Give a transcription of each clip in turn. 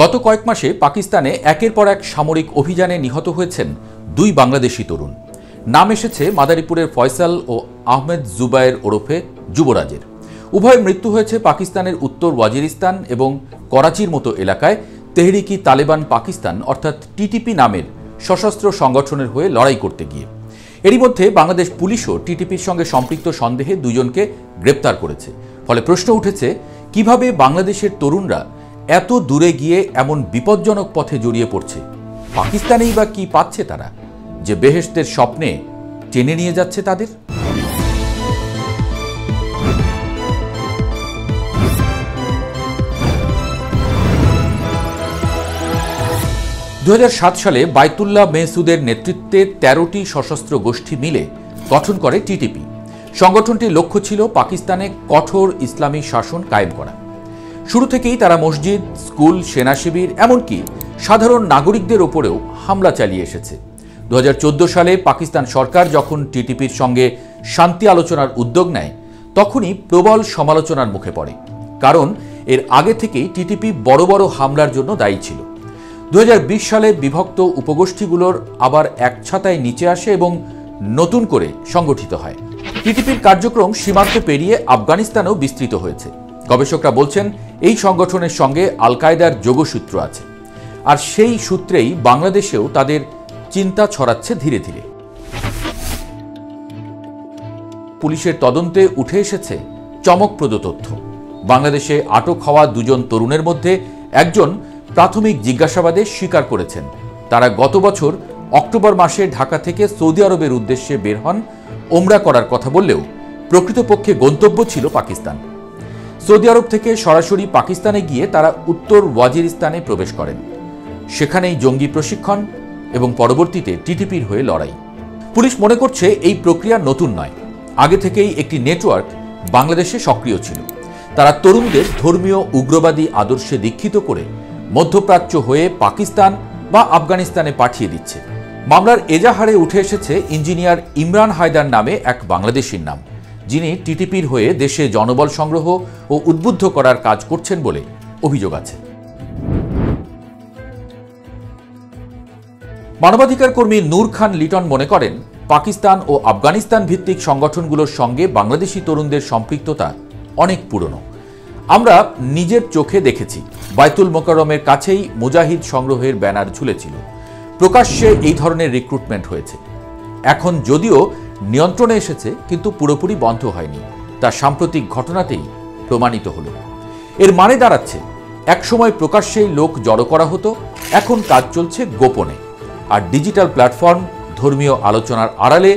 গত কয়েক মাসে পাকিস্তানে একের পর এক সামরিক অভিযানে নিহত হয়েছেন দুই বাংলাদেশি তরুণ। নাম এসেছে মাদারীপুরের ফয়সাল ও আহমেদ জুবায়ের ওরফে যুবরাজের। উভয়ের মৃত্যু হয়েছে পাকিস্তানের উত্তর ওয়াজিরিস্তান এবং করাচির মতো এলাকায় তেহরিকি তালেবান পাকিস্তান অর্থাৎ টিটিপি নামের সশস্ত্র সংগঠনের হয়ে লড়াই করতে গিয়ে। এরই মধ্যে বাংলাদেশ পুলিশও টিটিপির সঙ্গে সম্পৃক্ত সন্দেহে দুজনকে গ্রেপ্তার করেছে। ফলে প্রশ্ন উঠেছে, কিভাবে বাংলাদেশের তরুণরা এত দূরে গিয়ে এমন বিপজ্জনক পথে জড়িয়ে পড়ছে? পাকিস্তানেই বা কি পাচ্ছে তারা যে বেহেশতের স্বপ্নে টেনে নিয়ে যাচ্ছে তাদের? 2007 সালে বায়তুল্লাহ মেহসুদের নেতৃত্বে 13টি সশস্ত্র গোষ্ঠী মিলে গঠন করে টিটিপি। সংগঠনটির লক্ষ্য ছিল পাকিস্তানে কঠোর ইসলামী শাসন কায়েম করা। শুরু থেকেই তারা মসজিদ, স্কুল, সেনা শিবির এমনকি সাধারণ নাগরিকদের ওপরেও হামলা চালিয়ে এসেছে। 2014 সালে পাকিস্তান সরকার যখন টিটিপির সঙ্গে শান্তি আলোচনার উদ্যোগ নেয়, তখনই প্রবল সমালোচনার মুখে পড়ে। কারণ এর আগে থেকেই টিটিপি বড় বড় হামলার জন্য দায়ী ছিল। 2020 সালে বিভক্ত উপগোষ্ঠীগুলোর আবার এক ছাতায় নিচে আসে এবং নতুন করে সংগঠিত হয়। টিটিপির কার্যক্রম সীমান্ত পেরিয়ে আফগানিস্তানেও বিস্তৃত হয়েছে। গবেষকরা বলছেন, এই সংগঠনের সঙ্গে আল কায়দার যোগসূত্র আছে, আর সেই সূত্রেই বাংলাদেশেও তাদের চিন্তা ছড়াচ্ছে ধীরে ধীরে। পুলিশের তদন্তে উঠে এসেছে চমকপ্রদ তথ্য। বাংলাদেশে আটক হওয়া দুজন তরুণের মধ্যে একজন প্রাথমিক জিজ্ঞাসাবাদে স্বীকার করেছেন তারা গত বছর অক্টোবর মাসে ঢাকা থেকে সৌদি আরবের উদ্দেশ্যে বের হন ওমরা করার কথা বললেও প্রকৃতপক্ষে গন্তব্য ছিল পাকিস্তান। সৌদি আরব থেকে সরাসরি পাকিস্তানে গিয়ে তারা উত্তর ওয়াজিরিস্তানে প্রবেশ করেন। সেখানেই জঙ্গি প্রশিক্ষণ এবং পরবর্তীতে টিটিপির হয়ে লড়াই। পুলিশ মনে করছে এই প্রক্রিয়া নতুন নয়, আগে থেকেই একটি নেটওয়ার্ক বাংলাদেশে সক্রিয় ছিল। তারা তরুণদের ধর্মীয় উগ্রবাদী আদর্শে দীক্ষিত করে মধ্যপ্রাচ্য হয়ে পাকিস্তান বা আফগানিস্তানে পাঠিয়ে দিচ্ছে। মামলার এজাহারে উঠে এসেছে ইঞ্জিনিয়ার ইমরান হায়দার নামে এক বাংলাদেশির নাম, যিনি টিটিপির হয়ে দেশে জনবল সংগ্রহ ও উদ্বুদ্ধ করার কাজ করছেন বলে অভিযোগ আছে। মানবাধিকার কর্মী নূর খান লিটন মনে করেন, পাকিস্তান ও আফগানিস্তান ভিত্তিক সংগঠনগুলোর সঙ্গে বাংলাদেশি তরুণদের সম্পৃক্ততা অনেক পুরনো। আমরা নিজের চোখে দেখেছি, বায়তুল মোকাররমের কাছেই মুজাহিদ সংগ্রহের ব্যানার ঝুলেছিল। প্রকাশ্যে এই ধরনের রিক্রুটমেন্ট হয়েছে। এখন যদিও নিয়ন্ত্রণে এসেছে, কিন্তু পুরোপুরি বন্ধ হয়নি। তা সাম্প্রতিক ঘটনাতেই প্রমাণিত হলো। এর মানে দাঁড়াচ্ছে, একসময় প্রকাশ্যেই লোক জড়ো করা হতো, এখন কাজ চলছে গোপনে। আর ডিজিটাল প্ল্যাটফর্ম, ধর্মীয় আলোচনার আড়ালে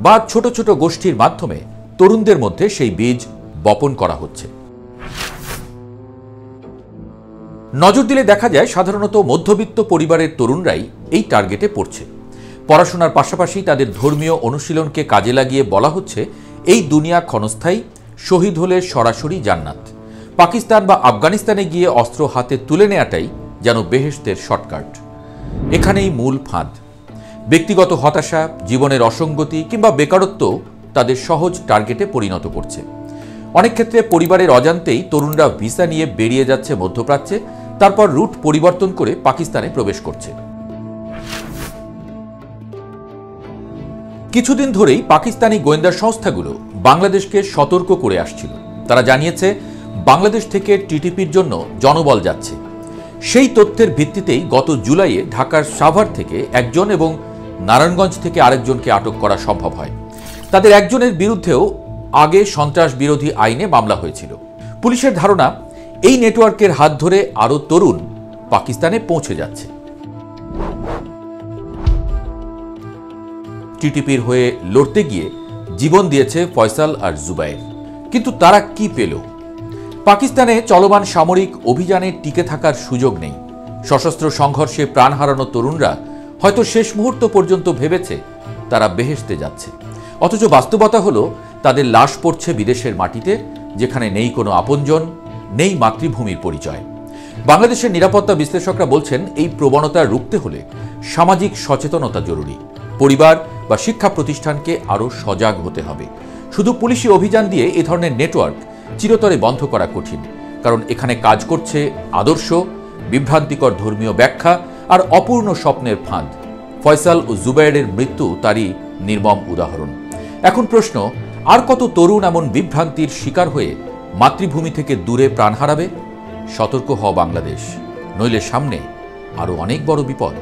বা ছোট ছোট গোষ্ঠীর মাধ্যমে তরুণদের মধ্যে সেই বীজ বপন করা হচ্ছে। নজর দিলে দেখা যায়, সাধারণত মধ্যবিত্ত পরিবারের তরুণরাই এই টার্গেটে পড়ছে। পড়াশোনার পাশাপাশি তাদের ধর্মীয় অনুশীলনকে কাজে লাগিয়ে বলা হচ্ছে, এই দুনিয়া ক্ষণস্থায়ী, শহীদ হলে সরাসরি জান্নাত। পাকিস্তান বা আফগানিস্তানে গিয়ে অস্ত্র হাতে তুলে নেওয়াটাই যেন বেহেশতের শর্টকাট। এখানেই মূল ফাঁদ। ব্যক্তিগত হতাশা, জীবনের অসঙ্গতি কিংবা বেকারত্ব তাদের সহজ টার্গেটে পরিণত করছে। অনেক ক্ষেত্রে পরিবারের অজান্তেই তরুণরা ভিসা নিয়ে বেরিয়ে যাচ্ছে মধ্যপ্রাচ্যে, তারপর রুট পরিবর্তন করে পাকিস্তানে প্রবেশ করছে। কিছুদিন ধরেই পাকিস্তানি গোয়েন্দা সংস্থাগুলো বাংলাদেশকে সতর্ক করে আসছিল। তারা জানিয়েছে, বাংলাদেশ থেকে টিটিপির জন্য জনবল যাচ্ছে। সেই তথ্যের ভিত্তিতেই গত জুলাইয়ে ঢাকার সাভার থেকে একজন এবং নারায়ণগঞ্জ থেকে আরেকজনকে আটক করা সম্ভব হয়। তাদের একজনের বিরুদ্ধেও আগে সন্ত্রাস বিরোধী আইনে মামলা হয়েছিল। পুলিশের ধারণা, এই নেটওয়ার্কের হাত ধরে আরও তরুণ পাকিস্তানে পৌঁছে যাচ্ছে। টিটিপির হয়ে লড়তে গিয়ে জীবন দিয়েছে ফয়সাল আর জুবায়ের। কিন্তু তারা কি পেল? পাকিস্তানে চলমান সামরিক অভিযানে টিকে থাকার সুযোগ নেই। সশস্ত্র সংঘর্ষে প্রাণ হারানো তরুণরা হয়তো শেষ মুহূর্ত পর্যন্ত ভেবেছে তারা বেহেশতে যাচ্ছে, অথচ বাস্তবতা হলো তাদের লাশ পড়ছে বিদেশের মাটিতে, যেখানে নেই কোনো আপনজন, নেই মাতৃভূমির পরিচয়। বাংলাদেশের নিরাপত্তা বিশ্লেষকরা বলছেন, এই প্রবণতা রুখতে হলে সামাজিক সচেতনতা জরুরি। পরিবার বা শিক্ষা প্রতিষ্ঠানকে আরও সজাগ হতে হবে। শুধু পুলিশি অভিযান দিয়ে এ ধরনের নেটওয়ার্ক চিরতরে বন্ধ করা কঠিন। কারণ এখানে কাজ করছে আদর্শ, বিভ্রান্তিকর ধর্মীয় ব্যাখ্যা আর অপূর্ণ স্বপ্নের ফাঁদ। ফয়সাল ও জুবায়েরের মৃত্যু তারই নির্মম উদাহরণ। এখন প্রশ্ন, আর কত তরুণ এমন বিভ্রান্তির শিকার হয়ে মাতৃভূমি থেকে দূরে প্রাণ হারাবে? সতর্ক হও বাংলাদেশ, নইলে সামনে আরো অনেক বড় বিপদ।